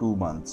2 months।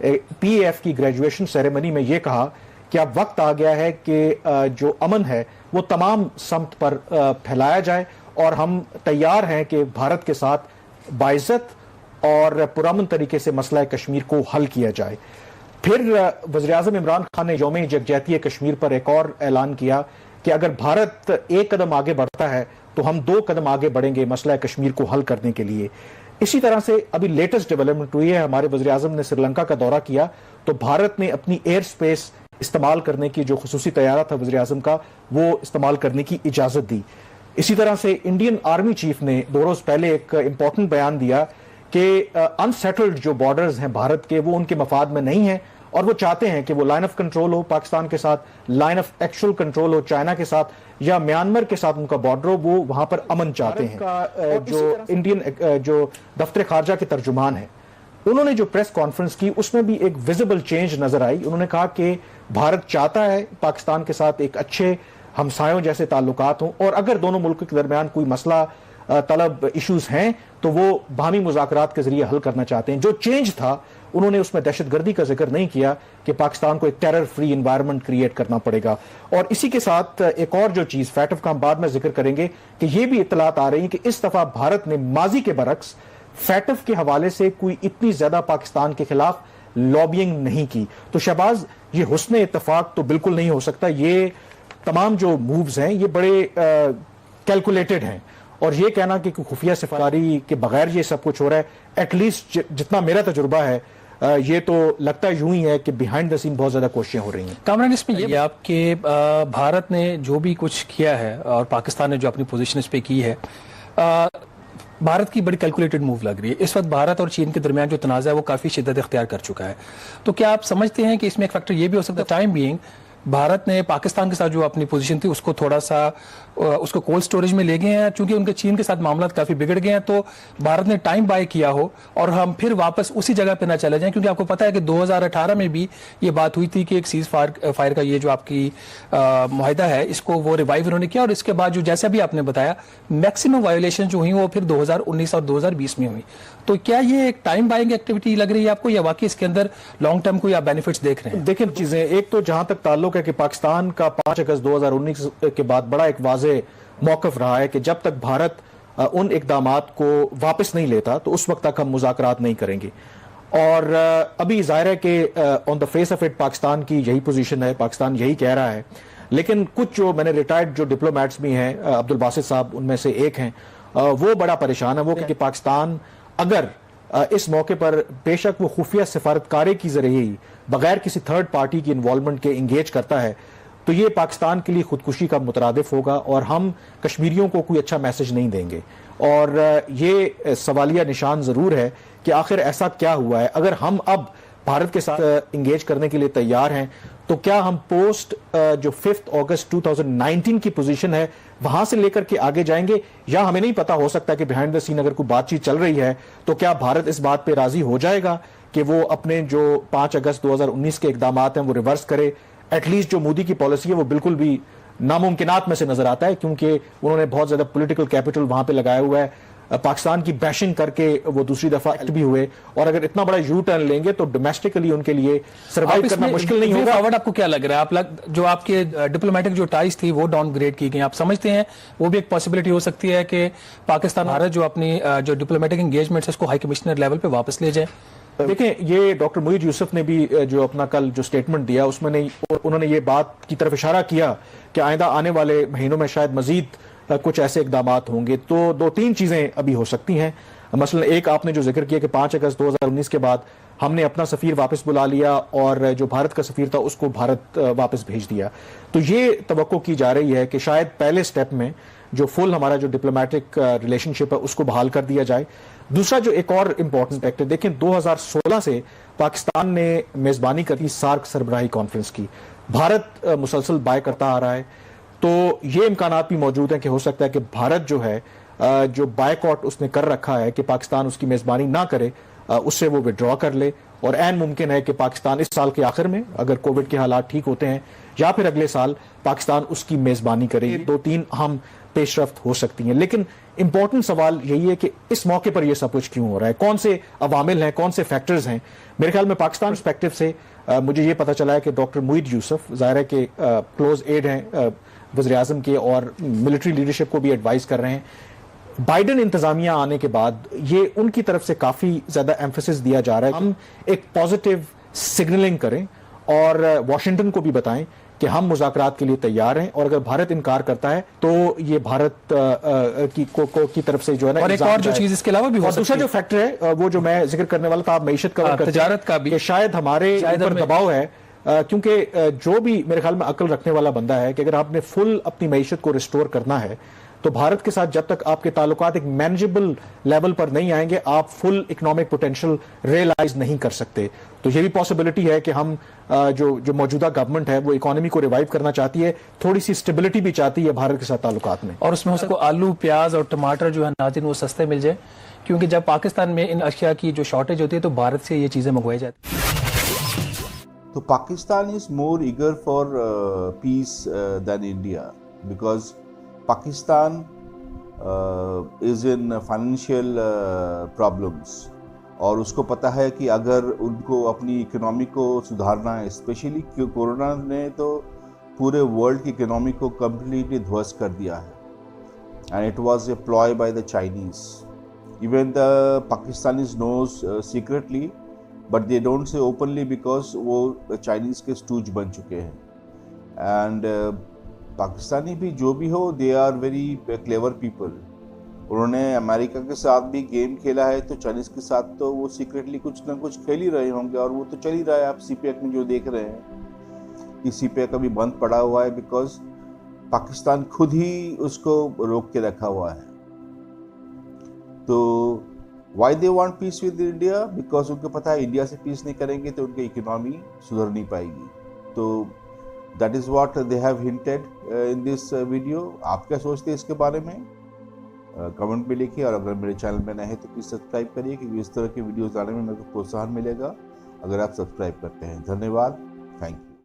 PAF کی graduation ceremony میں یہ کہا کہ اب وقت آ گیا ہے کہ جو امن ہے وہ تمام سمت پر پھیلایا جائے اور ہم تیار ہیں کہ بھارت کے ساتھ باعزت اور پرامن طریقے سے مسئلہ کشمیر کو حل کیا جائے. پھر وزیراعظم عمران خان نے یوم یکجہتی کشمیر پر ایک اور اعلان کیا کہ اگر بھارت ایک قدم آگے بڑھتا ہے تو ہم 2 قدم آگے بڑھیں گے مسئلہ کشمیر کو حل کرنے کے لیے. اسی طرح سے ابھی لیٹسٹ ڈیولپمنٹ ہوئی ہے, ہمارے وزیراعظم نے سری لنکا کا دورہ کیا تو بھارت نے اپنی ایئر سپیس استعمال کرنے کی, جو خصوصی طیارہ تھا وزیراعظم کا, وہ استعمال کرنے کی اجازت دی. اسی طرح سے انڈین آرمی چیف نے 2 روز پہلے ایک امپورٹنٹ بیان دیا کہ انسیٹلڈ جو بارڈرز ہیں بھارت کے وہ ان کے مفاد میں نہیں ہیں اور وہ چاہتے ہیں کہ وہ لائن آف کنٹرول ہو پاکستان کے ساتھ, line of actual control who China کے ساتھ یا میانمار کے ساتھ ان کا بارڈر ہو, وہ وہاں پر امن چاہتے ہیں. جو انڈین جو دفتر خارجہ کے ترجمان ہیں انہوں نے جو پریس کانفرنس کی اس میں بھی ایک ویزیبل چینج نظر آئی. انہوں نے کہا کہ بھارت چاہتا ہے پاکستان کے ساتھ ایک اچھے ہمسایوں جیسے تعلقات ہوں اور اگر دونوں ملکوں کے درمیان کوئی مسئلہ طلب ایشوز ہیں تو وہ باہمی مذاکرات کے ذریعے حل کرنا چاہتے ہیں. جو چینج تھا انہوں نے اس میں دہشت گردی کا ذکر نہیں کیا کہ پاکستان کو ایک ٹیرر فری انوائرمنٹ کریٹ کرنا پڑے گا. اور اسی کے ساتھ ایک اور جو چیز فیٹف کا ہم بعد میں ذکر کریں گے کہ یہ بھی اطلاعات آ رہی ہیں کہ اس دفعہ بھارت نے ماضی کے برعکس فیٹف کے حوالے سے کوئی اتنی زیادہ پاکستان کے خلاف لابینگ نہیں کی. تو شہباز یہ حسن اتفاق تو بالکل نہیں ہو سکتا, یہ تمام جو مووز ہیں یہ بڑے کیلکولیٹڈ ہیں اور یہ کہنا کہ خفیہ سفارشی کے بغیر یہ سب کچھ ہو رہا ہے, ایٹ لیسٹ جتنا میرا تجربہ ہے یہ تو لگتا یوں ہی ہے کہ بیہائنڈ دا سین بہت زیادہ کوششیں ہو رہی ہیں. کامران اس میں یہ آپ کے بھارت نے جو بھی کچھ کیا ہے اور پاکستان نے جو اپنی پوزیشن اس پہ کی ہے, بھارت کی بڑی کیلکولیٹڈ موو لگ رہی ہے. اس وقت بھارت اور چین کے درمیان جو تنازع ہے وہ کافی شدت اختیار کر چکا ہے. تو کیا آپ سمجھتے ہیں کہ اس میں ایک فیکٹر یہ بھی ہو سکتا ہے ٹائم بینگ بھارت نے پاکستان کے ساتھ جو اپنی پوزیشن تھی اس کو تھوڑا سا اس کو کولڈ سٹوریج میں لے گئے ہیں, چونکہ ان کے چین کے ساتھ معاملات کافی بگڑ گئے ہیں تو بھارت نے ٹائم بائی کیا ہو اور ہم پھر واپس اسی جگہ پہ نہ چلے جائیں, کیونکہ آپ کو پتا ہے کہ 2018 میں بھی یہ بات ہوئی تھی کہ ایک سیز فائر کا یہ جو آپ کی معاہدہ ہے اس کو وہ ریوائیو انہوں نے کیا اور اس کے بعد جو جیسا بھی آپ نے بتایا میکسیمم وائیولیشن جو ہوئی وہ پھر 2019 اور 2020 میں ہوئی. تو کیا یہ ایک ٹائم بائنگ ایکٹیویٹی لگ رہی ہے آپ کو یا واقعی اس کے اندر لانگ ٹرم کوئی آپ بینیفٹس دیکھ رہے ہیں؟ دیکھیں چیزیں, ایک تو جہاں تک تعلق ہے کہ پاکستان کا 5 اگست 2019 کے بعد بڑا ایک واضح موقف رہا ہے کہ جب تک بھارت ان اقدامات کو واپس نہیں لیتا تو اس وقت تک ہم مذاکرات نہیں کریں گے. اور ابھی ظاہر ہے کہ on the face of it Pakistan کی یہی پوزیشن ہے, پاکستان یہی کہہ رہا ہے, لیکن کچھ جو میں نے ریٹائرڈ جو ڈپلومیٹس بھی ہیں, عبد الباسط صاحب ان میں سے ایک ہیں, وہ بڑا پریشان ہے. وہ کہ پاکستان اگر اس موقع پر بے شک وہ خفیہ سفارتکاری کی ذریعے ہی بغیر کسی تھرڈ پارٹی کی انوالومنٹ کے انگیج کرتا ہے تو یہ پاکستان کے لیے خودکشی کا مترادف ہوگا اور ہم کشمیریوں کو کوئی اچھا میسج نہیں دیں گے. اور یہ سوالیہ نشان ضرور ہے کہ آخر ایسا کیا ہوا ہے. اگر ہم اب بھارت کے ساتھ انگیج کرنے کے لیے تیار ہیں تو کیا ہم پوسٹ جو 5 اگست 2019 کی پوزیشن ہے وہاں سے لے کر کے آگے جائیں گے, یا ہمیں نہیں پتا, ہو سکتا ہے کہ بیہائنڈ دا سین اگر کوئی بات چیت چل رہی ہے تو کیا بھارت اس بات پہ راضی ہو جائے گا کہ وہ اپنے جو 5 اگست 2019 کے اقدامات ہیں وہ ریورس کرے. ایٹ لیسٹ جو مودی کی پالیسی ہے وہ بالکل بھی ناممکنات میں سے نظر آتا ہے, کیونکہ انہوں نے بہت زیادہ پولیٹیکل کیپٹل وہاں پہ لگایا ہوا ہے. پاکستان کی بیشنگ کر کے وہ دوسری دفعہ ایکٹ بھی ہوئے, اور اگر اتنا بڑا یو ٹرن لیں گے تو ڈومیسٹکلی ان کے لیے سروائیو کرنا مشکل نہیں ہوگا. فارورڈ آپ کو کیا لگ رہا ہے, جو آپ کے ڈپلومیٹک جو ٹائز تھی وہ ڈاؤن گریڈ کی گئی, آپ سمجھتے ہیں وہ بھی ایک پاسبلٹی ہو سکتی ہے کہ پاکستان بھارت جو اپنی جو ڈپلومیٹک انگیجمنٹ ہے اس کو ہائی کمشنر لیول پہ واپس لے جائے؟ دیکھیں یہ ڈاکٹر معید یوسف نے بھی جو اپنا کل جو سٹیٹمنٹ دیا اس میں انہوں نے یہ بات کی طرف اشارہ کیا کہ آئندہ آنے والے مہینوں میں شاید مزید کچھ ایسے اقدامات ہوں گے. تو 2-3 چیزیں ابھی ہو سکتی ہیں. مثلا ایک آپ نے جو ذکر کیا کہ 5 اگست 2019 کے بعد ہم نے اپنا سفیر واپس بلا لیا اور جو بھارت کا سفیر تھا اس کو بھارت واپس بھیج دیا. تو یہ توقع کی جا رہی ہے کہ شاید پہلے سٹیپ میں جو فل ہمارا جو ڈپلومیٹک ریلیشن شپ ہے اس کو بحال کر دیا جائے. دوسرا جو ایک اور امپورٹنٹ فیکٹر, دیکھیں 2016 سے پاکستان نے میزبانی کری سارک سربراہی کانفرنس کی, بھارت مسلسل بائے کرتا آ رہا ہے. تو یہ امکانات بھی موجود ہیں کہ ہو سکتا ہے کہ بھارت جو ہے جو بائیکاٹ اس نے کر رکھا ہے کہ پاکستان اس کی میزبانی نہ کرے اس سے وہ ودرا کر لے, اور عین ممکن ہے کہ پاکستان اس سال کے آخر میں اگر کووڈ کے حالات ٹھیک ہوتے ہیں یا پھر اگلے سال پاکستان اس کی میزبانی کرے گی. 2-3 اہم پیش رفت ہو سکتی ہیں, لیکن امپورٹنٹ سوال یہی ہے کہ اس موقع پر یہ سب کچھ کیوں ہو رہا ہے, کون سے عوامل ہیں, کون سے فیکٹرز ہیں. میرے خیال میں پاکستان پرسپیکٹو سے مجھے یہ پتہ چلا ہے کہ ڈاکٹر معید یوسف ظاہر ہے کہ کلوز ایڈ ہیں وزیر اعظم کے, اور ملٹری لیڈرشپ کو بھی ایڈوائز کر رہے ہیں. بائیڈن انتظامیہ آنے کے بعد یہ ان کی طرف سے کافی زیادہ ایمفیسس دیا جا رہا ہے ہم ایک پازیٹیو سگنلنگ کریں اور واشنگٹن کو بھی بتائیں کہ ہم مذاکرات کے لیے تیار ہیں, اور اگر بھارت انکار کرتا ہے تو یہ بھارت کی طرف سے جو ہے نا. اور ایک اور جو چیز اس کے علاوہ بھی ہو سکتی ہے, دوسرا جو فیکٹر ہے وہ جو میں ذکر کرنے والا تھا, آپ معیشت کا تجارت کا بھی, کہ شاید ہمارے اوپر دباؤ ہے, کیونکہ جو بھی میرے خیال میں عقل رکھنے والا بندہ ہے کہ اگر آپ نے فل اپنی معیشت کو ریسٹور کرنا ہے تو بھارت کے ساتھ جب تک آپ کے تعلقات ایک مینیجبل لیول پر نہیں آئیں گے آپ فل اکنامک پوٹینشیل ریئلائز نہیں کر سکتے. تو یہ بھی پاسبلٹی ہے کہ ہم جو موجودہ گورنمنٹ ہے وہ اکانومی کو ریوائیو کرنا چاہتی ہے, تھوڑی سی اسٹیبلٹی بھی چاہتی ہے بھارت کے ساتھ تعلقات میں, اور اس میں اس کو آلو, پیاز اور ٹماٹر جو ہے ناظرین وہ سستے مل جائے, کیونکہ جب پاکستان میں ان اشیاء کی جو شارٹیج ہوتی ہے تو بھارت سے یہ چیزیں منگوائی جاتی ہیں. تو Pakistan is more eager for peace than India, because Pakistan is in financial problems, اور اس کو پتہ ہے کہ اگر ان کو اپنی اکنامی کو سدھارنا ہے, اسپیشلی کورونا نے تو پورے ورلڈ کی اکنامی کو کمپلیٹلی دھوست کر دیا ہے, and it was a ploy by the Chinese. Even the Pakistanis knows secretly, but they don't say openly because وہ چائنیز کے اسٹوج بن چکے ہیں. اینڈ پاکستانی بھی جو بھی ہو, they are very clever people. انہوں نے امریکہ کے ساتھ بھی گیم کھیلا ہے, تو چائنیز کے ساتھ تو وہ سیکرٹلی کچھ نہ کچھ کھیل ہی رہے ہوں گے, اور وہ تو چل ہی رہا ہے. آپ سی پی ایک میں جو دیکھ رہے ہیں کہ سی پی ایک ابھی بند پڑا ہوا ہے بیکاز پاکستان خود ہی اس کو روک کے رکھا ہوا ہے. تو why they want peace with India, because ان کو پتہ ہے انڈیا سے پیس نہیں کریں گے تو ان کی اکنامی سدھر نہیں پائے گی. تو that is what they have hinted in this video. آپ کیا سوچتے ہیں اس کے بارے میں کمنٹ میں لکھیے, اور اگر میرے چینل میں نئے ہیں تو پلیز سبسکرائب کریے, کیونکہ اس طرح کی ویڈیوز آنے میں میرے کو پروتساہن ملے گا اگر آپ سبسکرائب کرتے ہیں. دھنیہ واد, تھینک یو.